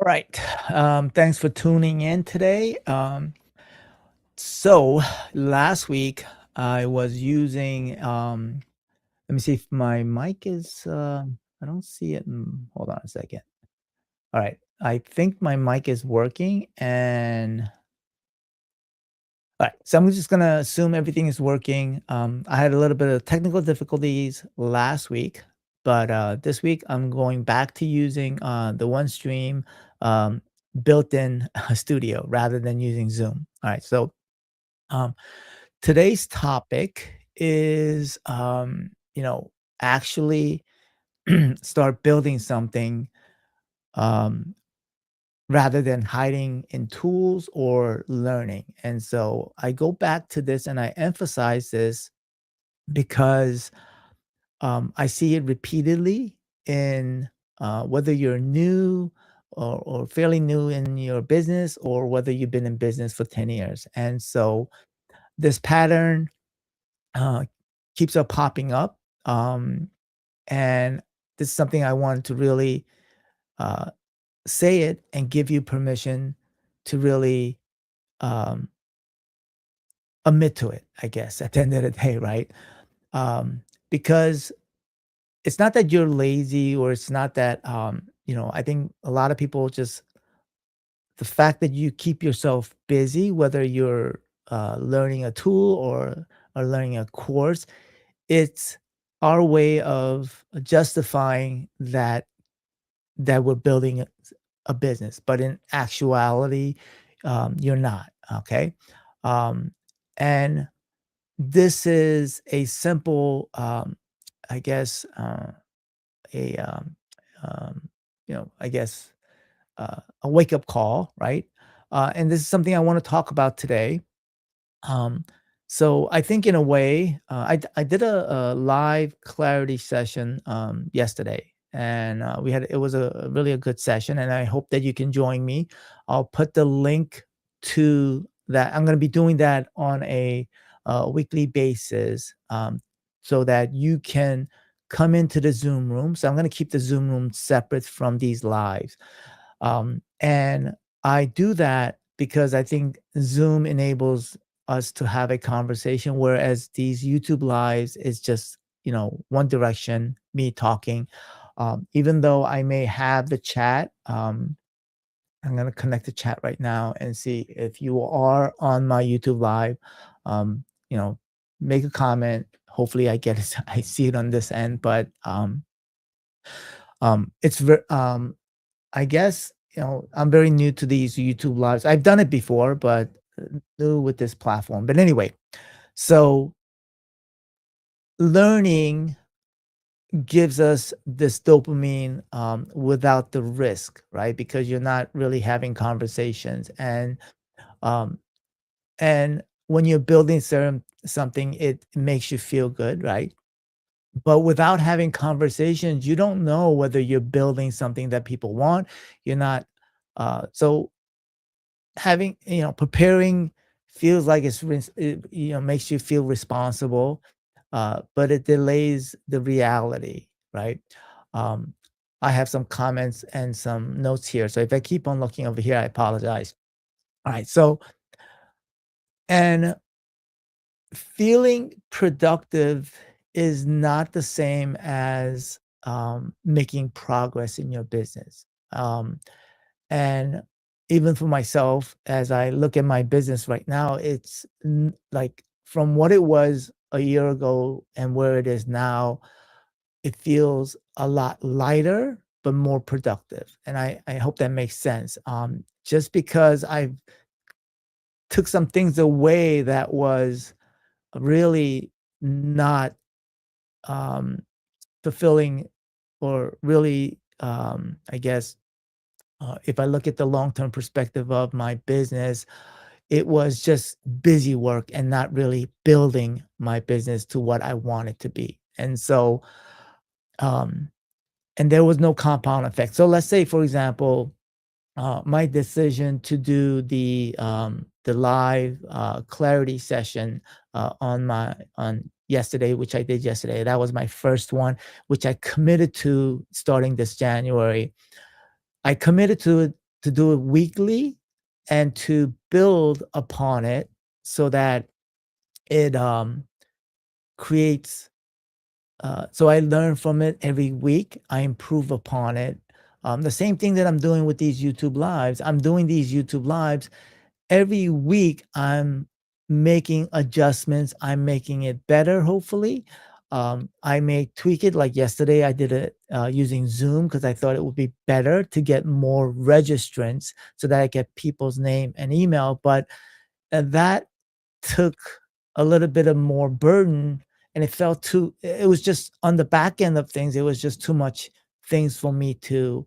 Right. Thanks for tuning in today. So last week I was using let me see if my mic is I don't see it. Hold on a second. All right. I think my mic is working and all right. So I'm just gonna assume everything is working. I had a little bit of technical difficulties last week, but this week I'm going back to using the OneStream um, built-in studio rather than using Zoom. All right. So um, today's topic is actually start building something um, rather than hiding in tools or learning. And so I go back to this and I emphasize this because I see it repeatedly in whether you're new or fairly new in your business or whether you've been in business for 10 years. And so this pattern uh, keeps up popping up. And this is something I wanted to really uh, say it and give you permission to really um, admit to it, I guess, at the end of the day, right? Because it's not that you're lazy or it's not that, I think a lot of people just, the fact that you keep yourself busy, whether you're learning a tool or learning a course, it's our way of justifying that we're building a business, but in actuality, you're not. Okay. Um, and this is a simple, I guess, a, I guess, a wake up call, right? And this is something I want to talk about today. Um, so I think in a way, I did a live clarity session yesterday, and it was a really a good session, and I hope that you can join me. I'll put the link to that. I'm going to be doing that on a weekly basis, so that you can come into the Zoom room. So I'm going to keep the Zoom room separate from these lives. And I do that because I think Zoom enables us to have a conversation, whereas these YouTube lives is just, one direction, me talking. Even though I may have the chat, I'm going to connect the chat right now and see if you are on my YouTube live. Um, you know, make a comment. Hopefully, I get it. I see it on this end, but it's I guess, I'm very new to these YouTube lives. I've done it before, but new with this platform. But anyway, so learning gives us this dopamine without the risk, right? Because you're not really having conversations, um, and when you're building something, it makes you feel good, right? But without having conversations, you don't know whether you're building something that people want. You're not. So having, preparing feels like makes you feel responsible, but it delays the reality, right? um I have some comments and some notes here, so if I keep on looking over here, I apologize. All right. So, and feeling productive is not the same as making progress in your business. Um And even for myself, as I look at my business right now, it's like from what it was a year ago and where it is now, it feels a lot lighter, but more productive. And I hope that makes sense. Just because I took some things away that was really not um, fulfilling or really, I guess, if I look at the long-term perspective of my business, it was just busy work and not really building my business to what I want it to be. And so, um, and there was no compound effect. So let's say, for example, my decision to do the live clarity session on yesterday, which I did yesterday. That was my first one, which I committed to starting this January. I committed to it to do it weekly and to build upon it so that it creates so I learn from it every week. I improve upon it. The same thing that I'm doing with these YouTube lives. I'm doing these YouTube lives every week. I'm making adjustments. I'm making it better, hopefully. I may tweak it. Like yesterday, I did it using Zoom because I thought it would be better to get more registrants so that I get people's name and email. But that took a little bit of more burden, and it felt too it was just on the back end of things, it was just too much things for me to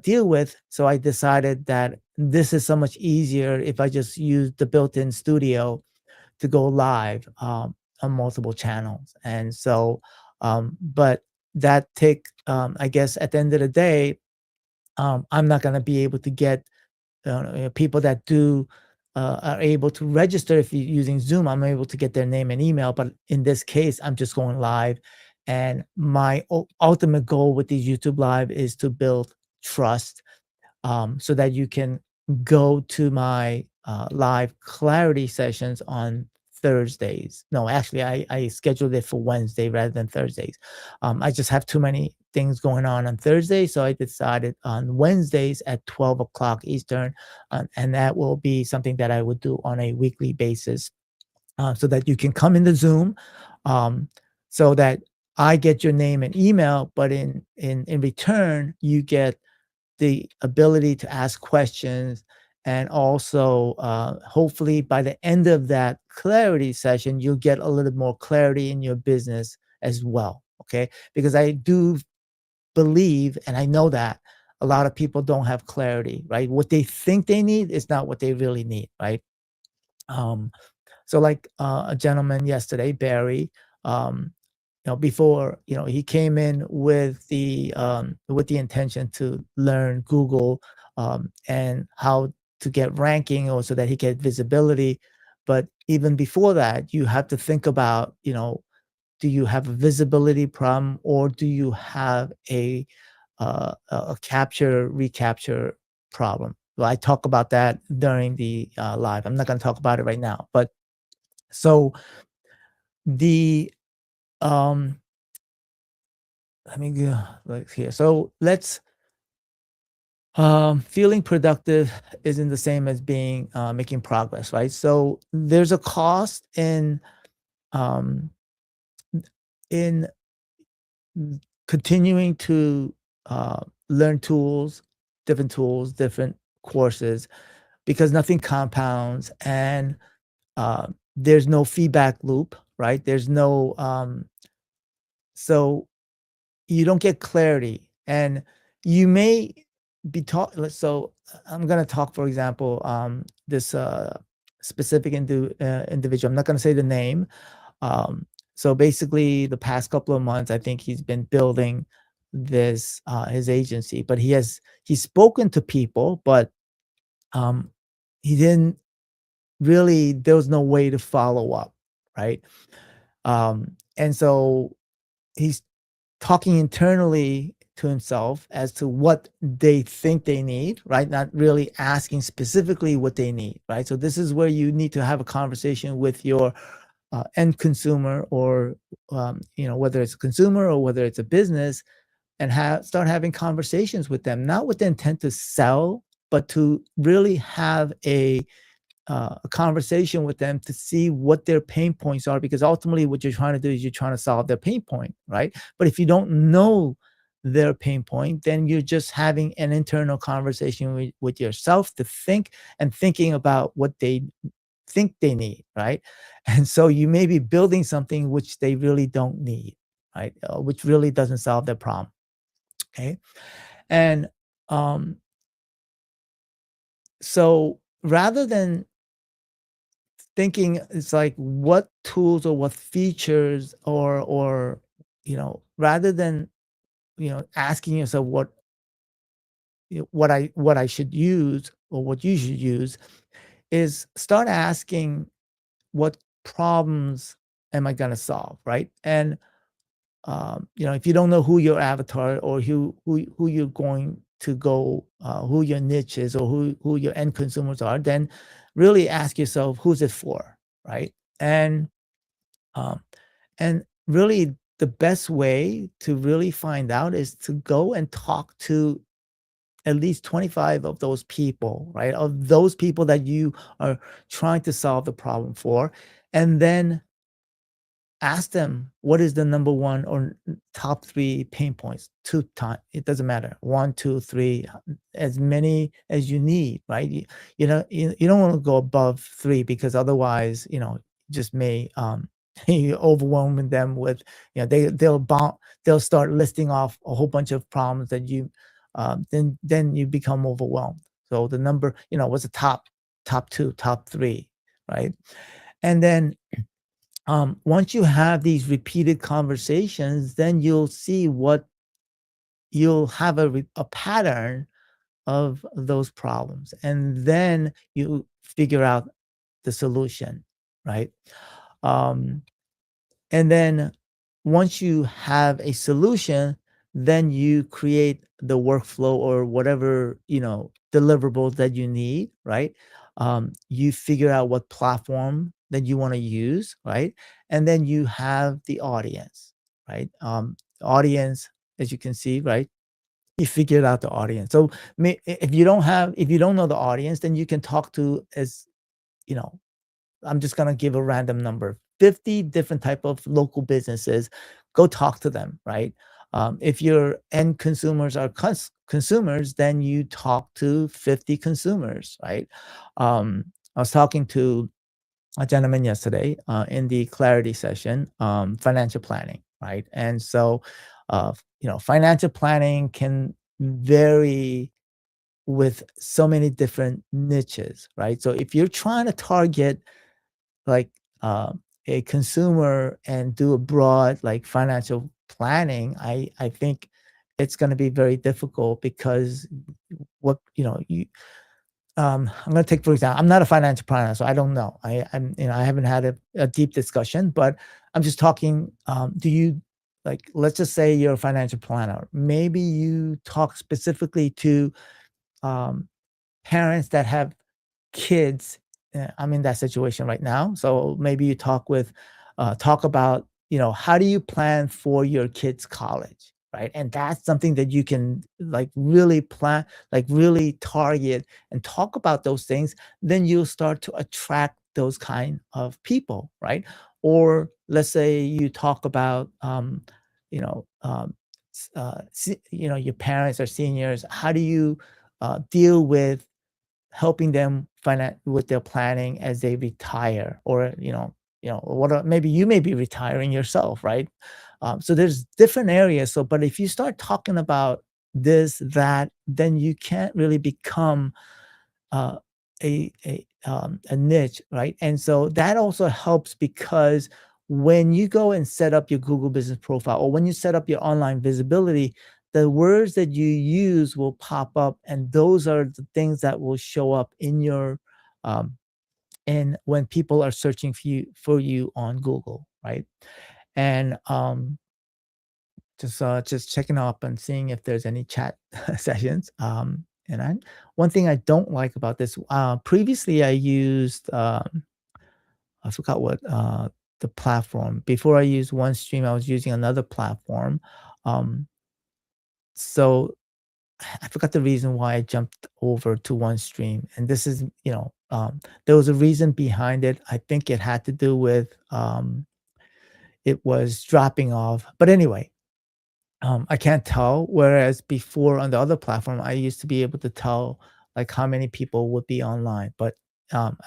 deal with. So I decided that this is so much easier if I just use the built-in studio to go live on multiple channels. And so but that take I guess at the end of the day, I'm not going to be able to get people that do are able to register. If you're using Zoom, I'm able to get their name and email. But in this case, I'm just going live. And my ultimate goal with these YouTube live is to build trust, so that you can go to my live clarity sessions on Thursdays. No, actually, I scheduled it for Wednesday rather than Thursdays. I just have too many things going on Thursday, so I decided on Wednesdays at 12 o'clock Eastern, and that will be something that I would do on a weekly basis, so that you can come into Zoom, um, so that I get your name and email, but in return, you get the ability to ask questions, and also hopefully by the end of that clarity session you'll get a little more clarity in your business as well. Okay, because I do believe, and I know that a lot of people don't have clarity, right? What they think they need is not what they really need, right? um so like a gentleman yesterday, Barry, um before, he came in with the intention to learn Google, and how to get ranking, or so that he get visibility. But even before that, you have to think about, do you have a visibility problem, or do you have a capture recapture problem? Well, I talk about that during the live. I'm not going to talk about it right now, but so the um let me go like here. So let's feeling productive isn't the same as being making progress, right? So there's a cost um in continuing to learn tools, different courses, because nothing compounds, and there's no feedback loop, right? There's no so you don't get clarity, and you may be taught. So I'm going to talk, for example, this specific individual. I'm not going to say the name. um, so basically the past couple of months, I think he's been building this his agency, but he's spoken to people, but um, he didn't really, there was no way to follow up, right? And so he's talking internally to himself as to what they think they need, right? Not really asking specifically what they need, right? So this is where you need to have a conversation with your end consumer, or whether it's a consumer or whether it's a business, and start having conversations with them, not with the intent to sell, but to really have a conversation with them to see what their pain points are, because ultimately what you're trying to do is you're trying to solve their pain point, right? But if you don't know their pain point, then you're just having an internal conversation with yourself to think, and thinking about what they think they need, right? And so you may be building something which they really don't need, right? Which really doesn't solve their problem. Okay. And um so rather than thinking, it's like what tools or what features, or rather than asking yourself what I should use or what you should use, is start asking what problems am I going to solve, right? And if you don't know who your avatar, or who you're going to go, who your niche is or who your end consumers are, then really ask yourself, who's it for, right? And um, and really, the best way to really find out is to go and talk to at least 25 of those people, right? Of those people that you are trying to solve the problem for. And then ask them what is the number one or top three pain points. Two time, it doesn't matter. One, two, three, as many as you need, right? You don't want to go above three because otherwise, just may you overwhelming them with, they'll start listing off a whole bunch of problems that you then you become overwhelmed. So the number, what's the top two, top three, right? And then once you have these repeated conversations, then you'll have a pattern of those problems, and then you figure out the solution, right? Um, and then once you have a solution, then you create the workflow or whatever, deliverables that you need, right? You figure out what platform that you want to use, right? And then you have the audience, right? Audience, as you can see, right? You figured out the audience. So if you don't know the audience, then you can talk to, as you know, I'm just gonna give a random number, 50 different type of local businesses. Go talk to them, right? If your end consumers are consumers, then you talk to 50 consumers, right? I was talking to a gentleman yesterday in the clarity session, financial planning, right? And so, financial planning can vary with so many different niches, right? So if you're trying to target like a consumer and do a broad like financial planning, I think it's going to be very difficult because what you I'm going to take for example, I'm not a financial planner, so I don't know. I haven't had a deep discussion, but I'm just talking. Do you like, let's just say you're a financial planner. Maybe you talk specifically to um, parents that have kids. I'm in that situation right now, so maybe you talk about, how do you plan for your kids college, right? And that's something that you can like really plan, like really target and talk about those things. Then you'll start to attract those kind of people, right? Or let's say you talk about you know your parents are seniors. How do you deal with helping them with their planning as they retire, or maybe you may be retiring yourself, right? So there's different areas. So but if you start talking about this, that, then you can't really become uh, a niche, right? And so that also helps because when you go and set up your Google Business Profile, or when you set up your online visibility, the words that you use will pop up, and those are the things that will show up in your and when people are searching for you on Google, right? And just checking up and seeing if there's any chat sessions. And one thing I don't like about this, previously I used, I forgot what the platform. Before I used OneStream, I was using another platform. Um, so I forgot the reason why I jumped over to OneStream, and this is, there was a reason behind it. I think it had to do with it was dropping off. But anyway, I can't tell. Whereas before on the other platform, I used to be able to tell like how many people would be online. But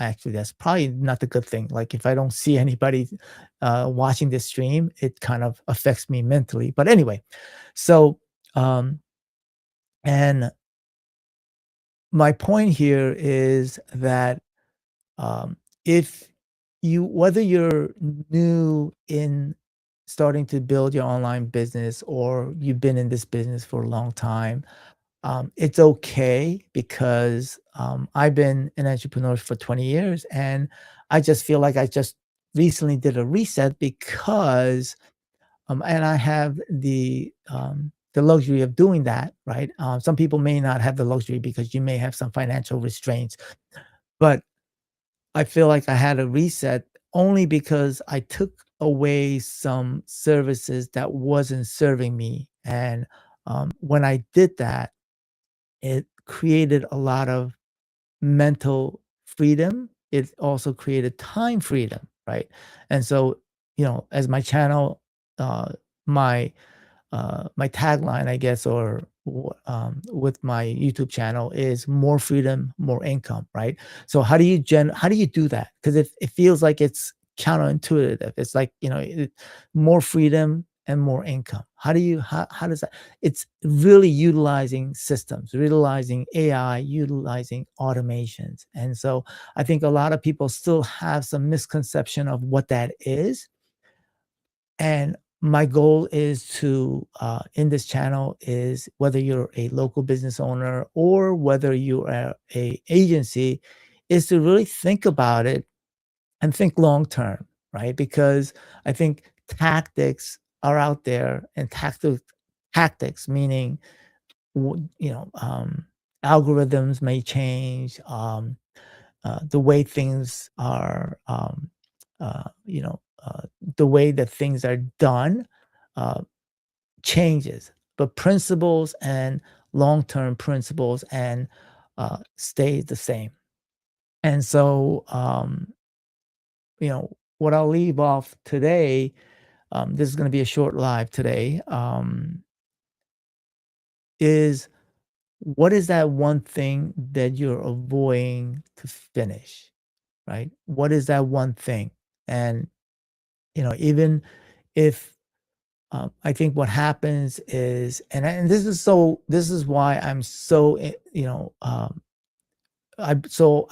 actually, that's probably not a good thing. Like if I don't see anybody watching this stream, it kind of affects me mentally. But anyway, so um, and my point here is that if whether you're new in starting to build your online business or you've been in this business for a long time, it's okay because I've been an entrepreneur for 20 years, and I just feel like I just recently did a reset because and I have the luxury of doing that, right? Some people may not have the luxury because you may have some financial restraints, but I feel like I had a reset only because I took away some services that wasn't serving me, and, when I did that, it created a lot of mental freedom. It also created time freedom, right? And so, as my channel, uh, my my tagline, I guess, or with my YouTube channel is more freedom, more income, right? So how do you do that? Because it feels like it's counterintuitive. It's like, more freedom and more income. How does that? It's really utilizing systems, utilizing AI, utilizing automations. And so I think a lot of people still have some misconception of what that is, and my goal is to, in this channel, is whether you're a local business owner or whether you are a agency, is to really think about it and think long term, right? Because I think tactics are out there, and tactics meaning, algorithms may change, the way things are, the way that things are done, uh, changes, but principles and long-term principles and stay the same. And so, what I'll leave off today, this is going to be a short live today, is what is that one thing that you're avoiding to finish, right? What is that one thing? And, even if I think what happens is, and this is why I'm so, I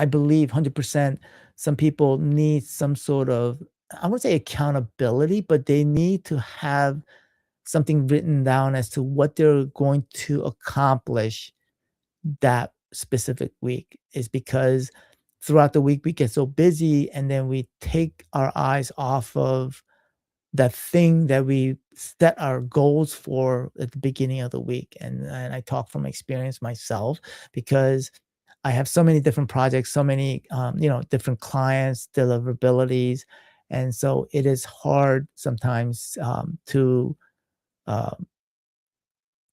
believe 100% some people need some sort of, I wouldn't say accountability, but they need to have something written down as to what they're going to accomplish that specific week, is because throughout the week we get so busy and then we take our eyes off of that thing that we set our goals for at the beginning of the week. And I talk from experience myself, because I have so many different projects, so many, different clients, deliverabilities. And so it is hard sometimes, to uh,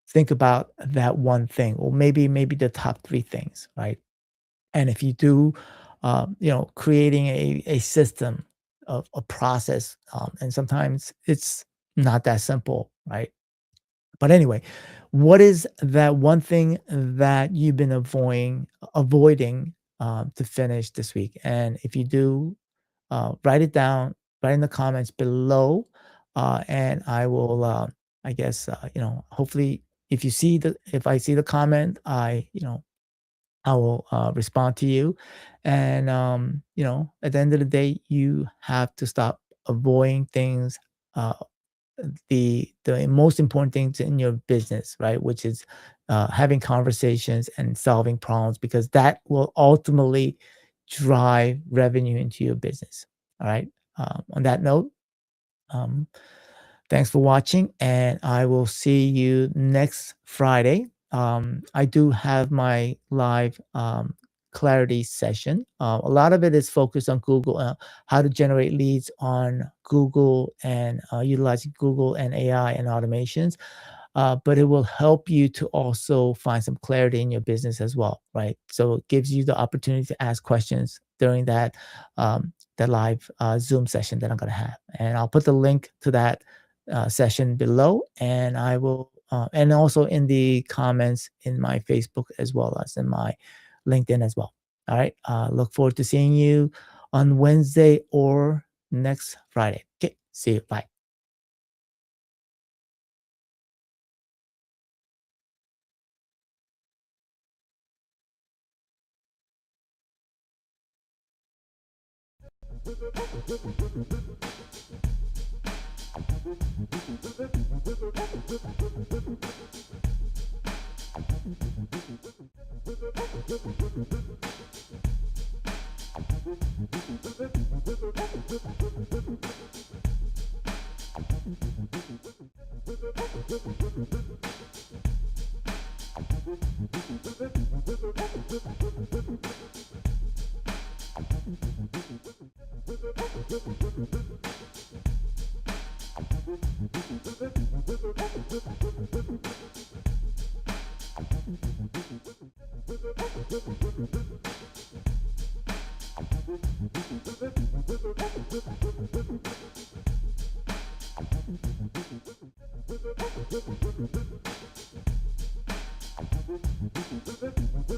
think about that one thing, or maybe the top three things, right? And if you do, creating a system of a process, and sometimes it's not that simple, right? But anyway, what is that one thing that you've been avoiding to finish this week? And if you do, write it down, write in the comments below, and I will, I guess, hopefully, if I see the comment, I will, respond to you. And, at the end of the day, you have to stop avoiding things, uh, the most important things in your business, right? Which is, having conversations and solving problems, because that will ultimately drive revenue into your business. All right. On that note, um, thanks for watching, and I will see you next Friday. I do have my live, clarity session. A lot of it is focused on Google, how to generate leads on Google, and utilizing Google and AI and automations. But it will help you to also find some clarity in your business as well, right? So it gives you the opportunity to ask questions during that live, Zoom session that I'm going to have, and I'll put the link to that, session below, and I will, and also in the comments in my Facebook as well as in my LinkedIn as well. All right. Look forward to seeing you on Wednesday or next Friday. Okay. See you. Bye.